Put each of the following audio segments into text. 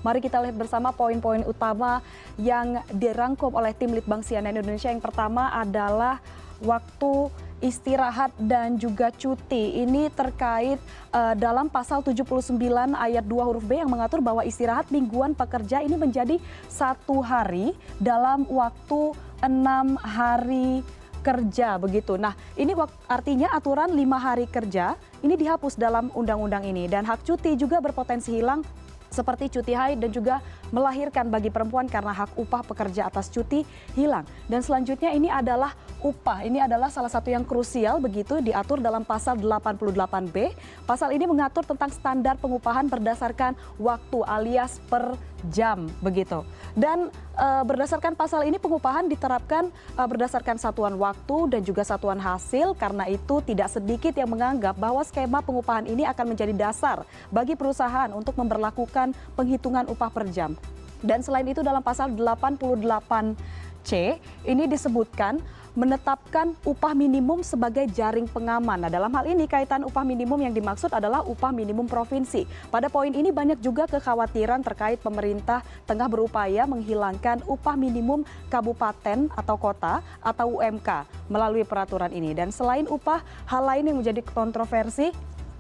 Mari kita lihat bersama poin-poin utama yang dirangkum oleh tim Litbang CNN Indonesia. Yang pertama adalah waktu istirahat dan juga cuti. Ini terkait dalam pasal 79 ayat 2 huruf B yang mengatur bahwa istirahat mingguan pekerja ini menjadi 1 hari dalam waktu 6 hari kerja begitu. Nah, ini artinya aturan 5 hari kerja ini dihapus dalam undang-undang ini, dan hak cuti juga berpotensi hilang seperti cuti haid dan juga melahirkan bagi perempuan karena hak upah pekerja atas cuti hilang. Dan selanjutnya ini adalah upah. Ini adalah salah satu yang krusial begitu, diatur dalam pasal 88B. Pasal ini mengatur tentang standar pengupahan berdasarkan waktu alias per jam begitu. Dan berdasarkan pasal ini pengupahan diterapkan berdasarkan satuan waktu dan juga satuan hasil. Karena itu tidak sedikit yang menganggap bahwa skema pengupahan ini akan menjadi dasar bagi perusahaan untuk memberlakukan penghitungan upah per jam. Dan selain itu dalam pasal 88C ini disebutkan menetapkan upah minimum sebagai jaring pengaman. Nah, dalam hal ini kaitan upah minimum yang dimaksud adalah upah minimum provinsi. Pada poin ini banyak juga kekhawatiran terkait pemerintah tengah berupaya menghilangkan upah minimum kabupaten atau kota atau UMK melalui peraturan ini. Dan selain upah, hal lain yang menjadi kontroversi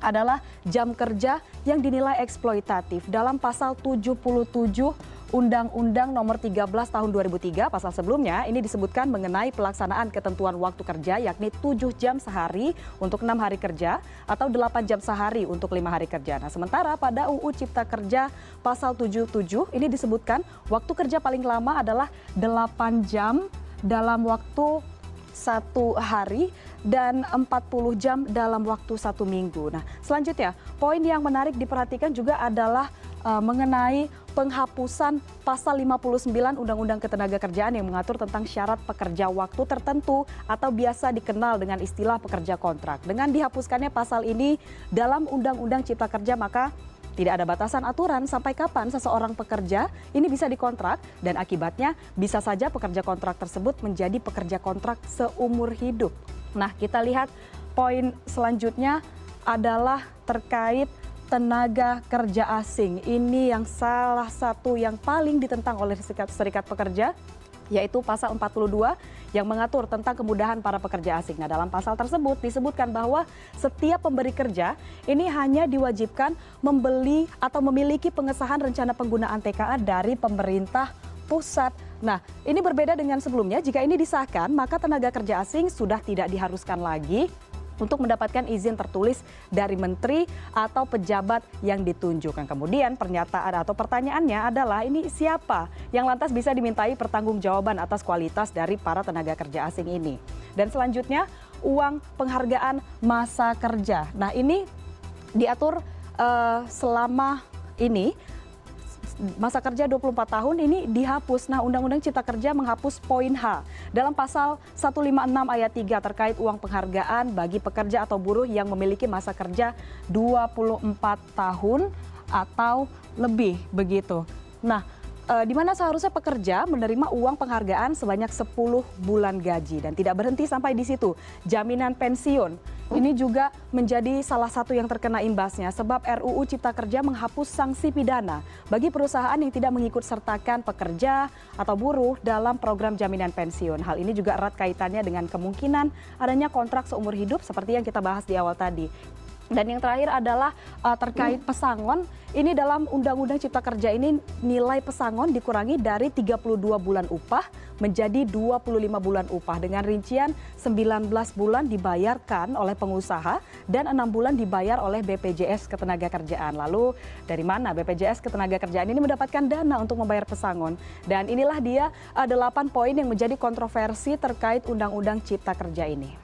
adalah jam kerja yang dinilai eksploitatif. Dalam pasal 77 Undang-Undang Nomor 13 Tahun 2003, pasal sebelumnya ini disebutkan mengenai pelaksanaan ketentuan waktu kerja, yakni 7 jam sehari untuk 6 hari kerja atau 8 jam sehari untuk 5 hari kerja. Nah, sementara pada UU Cipta Kerja pasal 77 ini disebutkan waktu kerja paling lama adalah 8 jam dalam waktu 1 hari dan 40 jam dalam waktu 1 minggu. Nah, selanjutnya poin yang menarik diperhatikan juga adalah mengenai penghapusan pasal 59 Undang-Undang Ketenagakerjaan yang mengatur tentang syarat pekerja waktu tertentu atau biasa dikenal dengan istilah pekerja kontrak. Dengan dihapuskannya pasal ini dalam Undang-Undang Cipta Kerja, maka tidak ada batasan aturan sampai kapan seseorang pekerja ini bisa dikontrak, dan akibatnya bisa saja pekerja kontrak tersebut menjadi pekerja kontrak seumur hidup. Nah, kita lihat poin selanjutnya adalah terkait tenaga kerja asing. Ini yang salah satu yang paling ditentang oleh serikat pekerja, yaitu pasal 42 yang mengatur tentang kemudahan para pekerja asing. Nah, dalam pasal tersebut disebutkan bahwa setiap pemberi kerja ini hanya diwajibkan membeli atau memiliki pengesahan rencana penggunaan TKA dari pemerintah pusat. Nah, ini berbeda dengan sebelumnya. Jika ini disahkan, maka tenaga kerja asing sudah tidak diharuskan lagi untuk mendapatkan izin tertulis dari menteri atau pejabat yang ditunjuk. Kemudian pernyataan atau pertanyaannya adalah ini siapa yang lantas bisa dimintai pertanggungjawaban atas kualitas dari para tenaga kerja asing ini. Dan selanjutnya uang penghargaan masa kerja. Nah, ini diatur selama ini masa kerja 24 tahun ini dihapus. Nah, Undang-Undang Cipta Kerja menghapus poin H dalam pasal 156 ayat 3 terkait uang penghargaan bagi pekerja atau buruh yang memiliki masa kerja 24 tahun atau lebih begitu. Nah, di mana seharusnya pekerja menerima uang penghargaan sebanyak 10 bulan gaji, dan tidak berhenti sampai di situ. Jaminan pensiun ini juga menjadi salah satu yang terkena imbasnya, sebab RUU Cipta Kerja menghapus sanksi pidana bagi perusahaan yang tidak mengikut sertakan pekerja atau buruh dalam program jaminan pensiun. Hal ini juga erat kaitannya dengan kemungkinan adanya kontrak seumur hidup seperti yang kita bahas di awal tadi. Dan yang terakhir adalah terkait pesangon. Ini dalam Undang-Undang Cipta Kerja ini nilai pesangon dikurangi dari 32 bulan upah menjadi 25 bulan upah dengan rincian 19 bulan dibayarkan oleh pengusaha dan 6 bulan dibayar oleh BPJS Ketenagakerjaan. Lalu dari mana BPJS Ketenagakerjaan ini mendapatkan dana untuk membayar pesangon? Dan inilah dia 8 poin yang menjadi kontroversi terkait Undang-Undang Cipta Kerja ini.